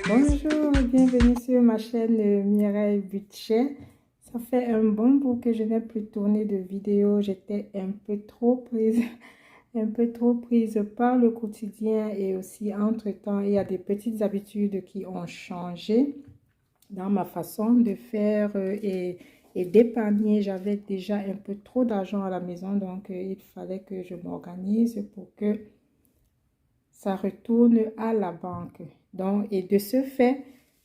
Bonjour et bienvenue sur ma chaîne Mireille Budget. Ça fait un bon bout que je n'ai plus tourné de vidéo. J'étais un peu trop prise par le quotidien et aussi entre-temps, il y a des petites habitudes qui ont changé dans ma façon de faire et d'épargner. J'avais déjà un peu trop d'argent à la maison, donc il fallait que je m'organise pour que ça retourne à la banque. Donc, et de ce fait,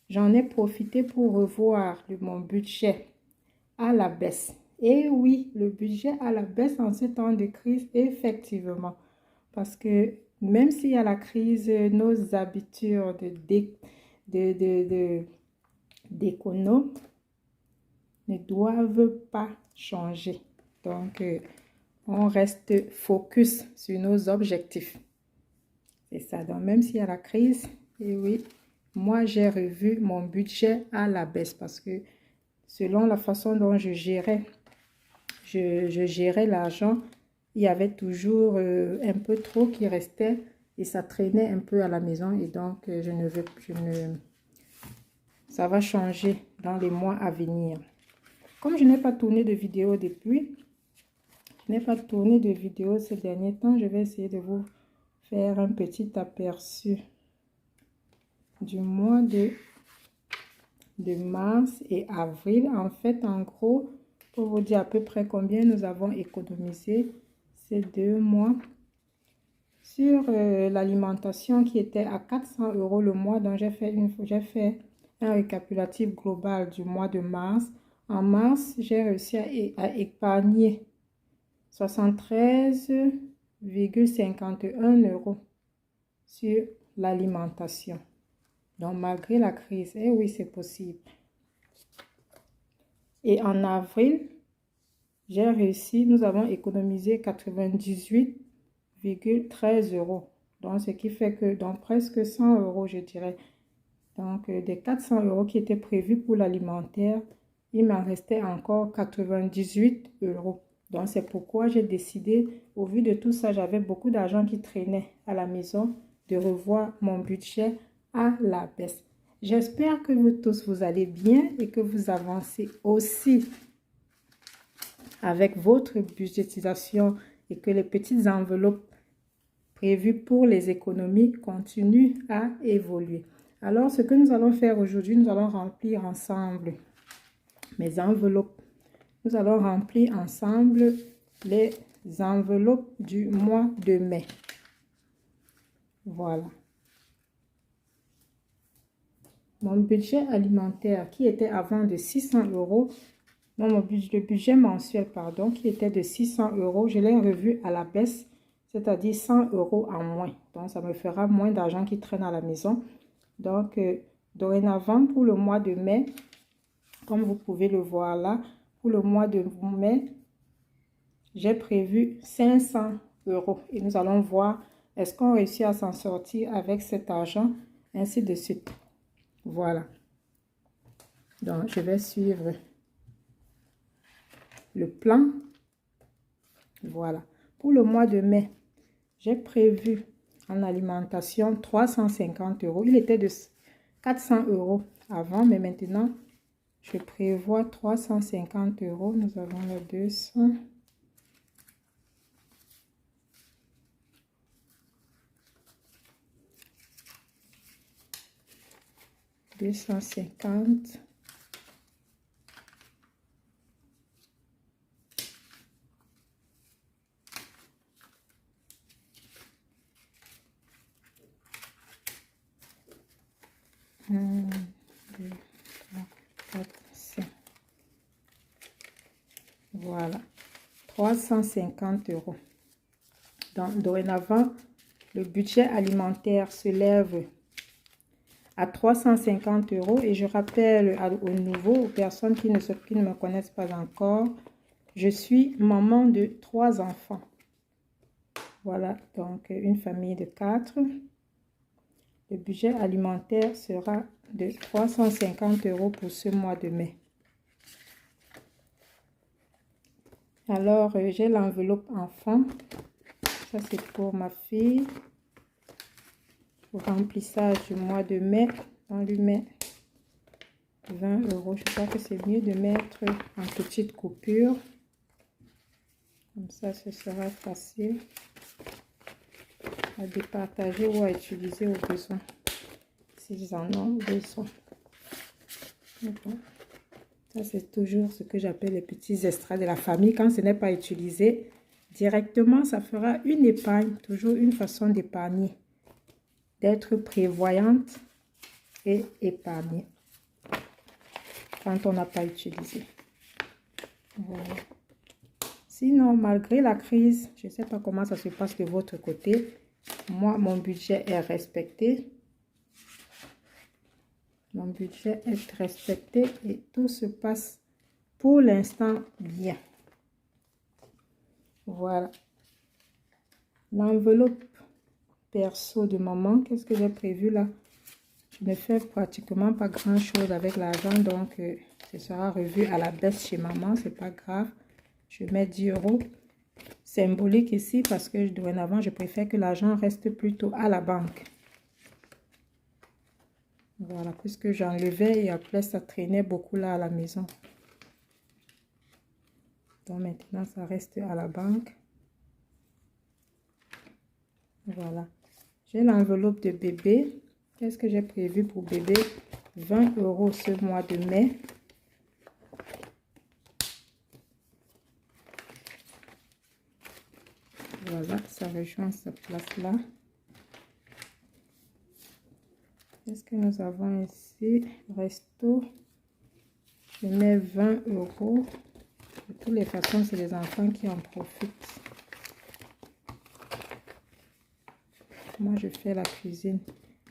j'en ai profité pour revoir mon budget à la baisse. Et oui, le budget à la baisse en ce temps de crise, effectivement. Parce que même s'il y a la crise, nos habitudes d'économie ne doivent pas changer. Donc, on reste focus sur nos objectifs. C'est ça. Donc, même s'il y a la crise, et oui, moi, j'ai revu mon budget à la baisse parce que selon la façon dont je gérais l'argent, il y avait toujours un peu trop qui restait et ça traînait un peu à la maison. Et donc, ça va changer dans les mois à venir. Comme je n'ai pas tourné de vidéo depuis, ces derniers temps, je vais essayer de vous faire un petit aperçu du mois de mars et avril. En fait, en gros, pour vous dire à peu près combien nous avons économisé ces 2 mois sur l'alimentation qui était à 400 € le mois. Donc, j'ai fait un récapitulatif global du mois de mars. En mars, j'ai réussi à épargner 73,51 € sur l'alimentation. Donc, malgré la crise, eh oui, c'est possible. Et en avril, nous avons économisé 98,13 €. Donc, ce qui fait que, dans presque 100 €, je dirais. Donc, des 400 € qui étaient prévus pour l'alimentaire, il m'en restait encore 98 €. Donc, c'est pourquoi j'ai décidé, au vu de tout ça, j'avais beaucoup d'argent qui traînait à la maison, de revoir mon budget à la baisse. J'espère que vous tous, vous allez bien et que vous avancez aussi avec votre budgétisation et que les petites enveloppes prévues pour les économies continuent à évoluer. Alors, ce que nous allons faire aujourd'hui, nous allons remplir ensemble mes enveloppes. Nous allons remplir ensemble les enveloppes du mois de mai. Voilà. Mon budget alimentaire qui était avant de 600 €, le budget mensuel, pardon, qui était de 600 €, je l'ai revu à la baisse, c'est-à-dire 100 € en moins. Donc, ça me fera moins d'argent qui traîne à la maison. Donc, dorénavant, pour le mois de mai, comme vous pouvez le voir là, pour le mois de mai, j'ai prévu 500 €. Et nous allons voir, est-ce qu'on réussit à s'en sortir avec cet argent, ainsi de suite. Voilà. Donc, je vais suivre le plan. Voilà. Pour le mois de mai, j'ai prévu en alimentation 350 €. Il était de 400 € avant, mais maintenant, je prévois 350 €. Nous avons le 200. 250. Voilà, 350 €. Donc, dorénavant, le budget alimentaire se lève à 350 € et je rappelle aux personnes qui ne me connaissent pas encore, je suis maman de 3 enfants. Voilà, donc une famille de 4. Le budget alimentaire sera de 350 € pour ce mois de mai. Alors, j'ai l'enveloppe enfant. Ça, c'est pour ma fille. Au remplissage du mois de mai. On lui met 20 euros. Je crois que c'est mieux de mettre en petite coupure. Comme ça, ce sera facile à départager ou à utiliser au besoin, s'ils en ont besoin. Bon. Ça, c'est toujours ce que j'appelle les petits extras de la famille. Quand ce n'est pas utilisé directement, ça fera une épargne, toujours une façon d'épargner, d'être prévoyante et épargner quand on n'a pas utilisé. Voilà. Sinon, malgré la crise, je ne sais pas comment ça se passe de votre côté. Moi, mon budget est respecté. Mon budget est respecté et tout se passe pour l'instant bien. Voilà. L'enveloppe perso de maman, qu'est-ce que j'ai prévu là? Je ne fais pratiquement pas grand-chose avec l'argent, donc ce sera revu à la baisse chez maman, c'est pas grave. Je mets 10 euros. Symbolique ici parce que dorénavant, je préfère que l'argent reste plutôt à la banque. Voilà, puisque j'enlevais et après ça traînait beaucoup là à la maison. Donc maintenant, ça reste à la banque. Voilà. J'ai l'enveloppe de bébé. Qu'est-ce que j'ai prévu pour bébé? 20 euros ce mois de mai. Voilà, ça rejoint cette place-là. Qu'est-ce que nous avons ici? Resto. Je mets 20 euros. De toutes les façons, c'est les enfants qui en profitent. Moi, je fais la cuisine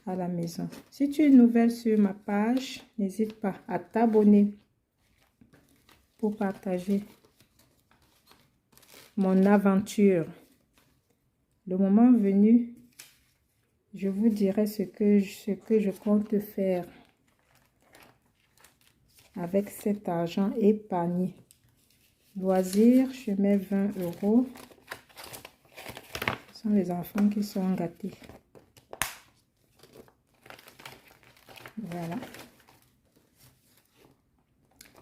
à la maison. Si tu es nouvelle sur ma page, n'hésite pas à t'abonner pour partager mon aventure. Le moment venu, je vous dirai ce que je compte faire avec cet argent épargné. Loisirs, je mets 20 euros. Ce sont les enfants qui sont gâtés. Voilà.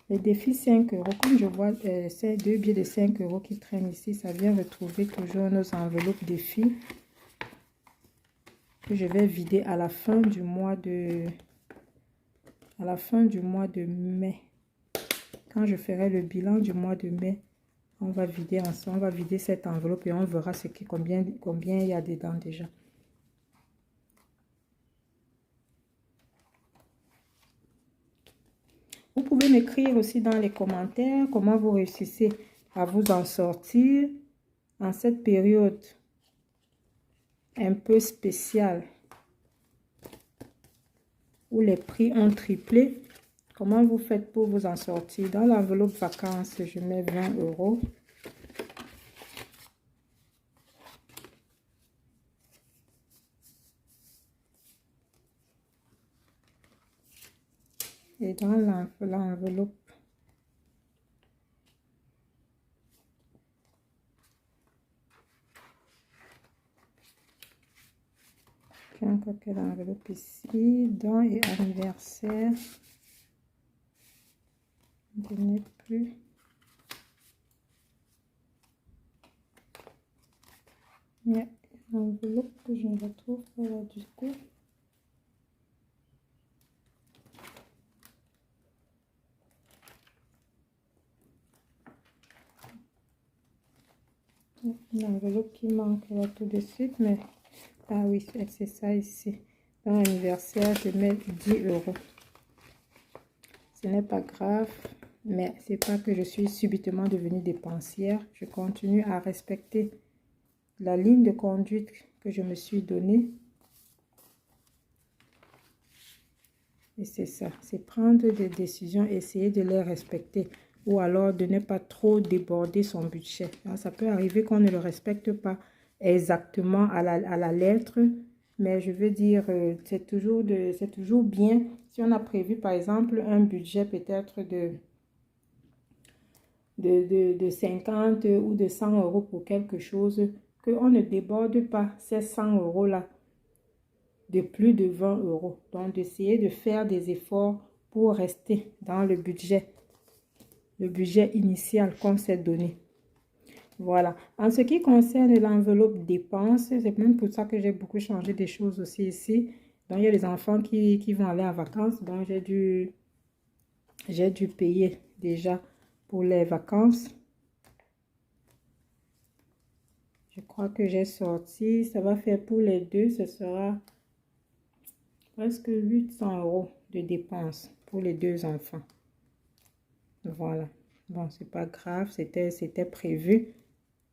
Les défis 5 euros. Comme je vois ces deux billets de 5 euros qui traînent ici, ça vient retrouver toujours nos enveloppes défis que je vais vider à la fin du mois de mai. Quand je ferai le bilan du mois de mai, on va vider ensemble, on va vider cette enveloppe et on verra combien il y a dedans déjà. Vous pouvez m'écrire aussi dans les commentaires comment vous réussissez à vous en sortir en cette période un peu spéciale où les prix ont triplé. Comment vous faites pour vous en sortir? Dans l'enveloppe vacances, je mets 20 euros. Et dans l'enveloppe encore que l'enveloppe ici, dons et anniversaire. Je n'ai plus. Il y a une enveloppe que je ne retrouve pas là du coup. Une enveloppe qui manque là tout de suite, mais ah oui, c'est ça ici. Dans l'anniversaire, je mets 10 euros. Ce n'est pas grave, mais c'est pas que je suis subitement devenue dépensière. Je continue à respecter la ligne de conduite que je me suis donnée. Et c'est ça, c'est prendre des décisions, essayer de les respecter. Ou alors de ne pas trop déborder son budget. Ça peut arriver qu'on ne le respecte pas exactement à la lettre. Mais je veux dire, c'est toujours bien. Si on a prévu par exemple un budget peut-être de 50 ou de 100 euros pour quelque chose, qu'on ne déborde pas ces 100 euros là de plus de 20 euros. Donc, d'essayer de faire des efforts pour rester dans le budget initial qu'on s'est donné. Voilà. En ce qui concerne l'enveloppe dépenses, c'est même pour ça que j'ai beaucoup changé des choses aussi ici. Donc, il y a les enfants qui vont aller en vacances. Donc, j'ai dû payer déjà pour les vacances. Je crois que j'ai sorti. Ça va faire pour les deux, ce sera presque 800 euros de dépenses pour les deux enfants. Voilà. Bon, c'est pas grave. C'était prévu.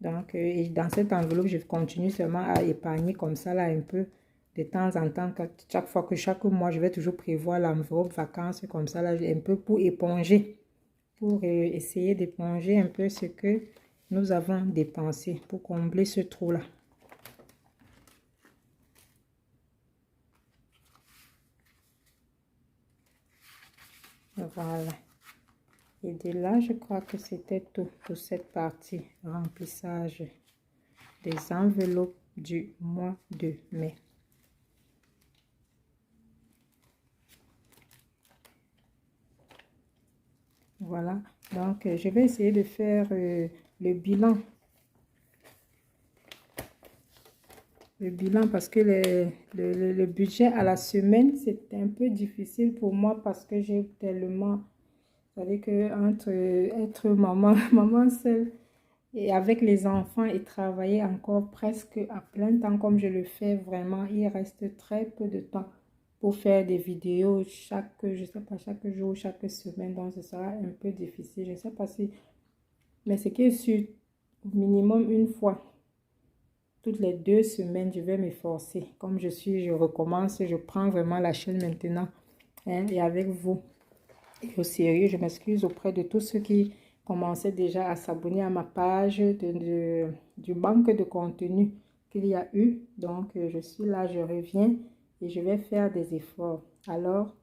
Donc, et dans cette enveloppe, je continue seulement à épargner comme ça, là, un peu, de temps en temps. Chaque mois, je vais toujours prévoir l'enveloppe vacances, comme ça, là, un peu pour éponger, pour essayer d'éponger un peu ce que nous avons dépensé, pour combler ce trou-là. Voilà. Et de là, je crois que c'était tout pour cette partie remplissage des enveloppes du mois de mai. Voilà, donc je vais essayer de faire le bilan. Le bilan parce que le budget à la semaine, c'est un peu difficile pour moi parce que j'ai tellement... Vous savez que entre être maman, maman seule et avec les enfants et travailler encore presque à plein temps comme je le fais vraiment, il reste très peu de temps pour faire des vidéos je sais pas, chaque jour, chaque semaine. Donc, ce sera un peu difficile. Je ne sais pas si... Mais ce qui est sûr, au minimum une fois, toutes les 2 semaines, je vais m'efforcer. Comme je recommence, je prends vraiment la chaîne maintenant. Hein, et avec vous. Et au sérieux, je m'excuse auprès de tous ceux qui commençaient déjà à s'abonner à ma page du manque de contenu qu'il y a eu. Donc, je suis là, je reviens et je vais faire des efforts. Alors,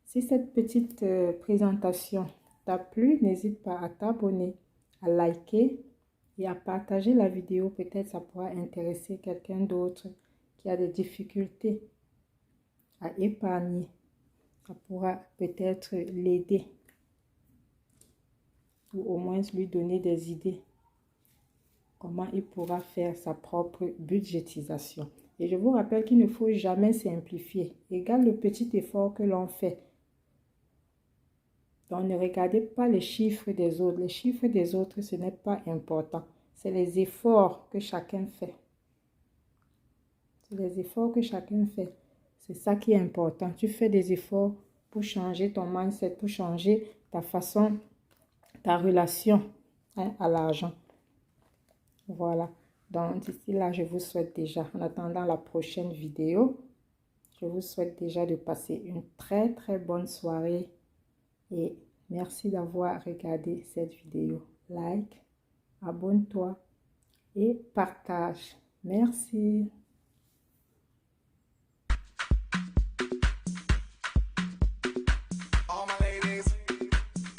si cette petite présentation t'a plu, n'hésite pas à t'abonner, à liker et à partager la vidéo. Peut-être ça pourra intéresser quelqu'un d'autre qui a des difficultés à épargner. Ça pourra peut-être l'aider ou au moins lui donner des idées comment il pourra faire sa propre budgétisation. Et je vous rappelle qu'il ne faut jamais simplifier. Égal le petit effort que l'on fait. Donc, ne regardez pas les chiffres des autres. Les chiffres des autres, ce n'est pas important. C'est les efforts que chacun fait. C'est les efforts que chacun fait. C'est ça qui est important. Tu fais des efforts pour changer ton mindset, pour changer ta façon, ta relation à l'argent. Voilà. Donc, d'ici là, je vous souhaite déjà, en attendant la prochaine vidéo, je vous souhaite déjà de passer une très, très bonne soirée. Et merci d'avoir regardé cette vidéo. Like, abonne-toi et partage. Merci.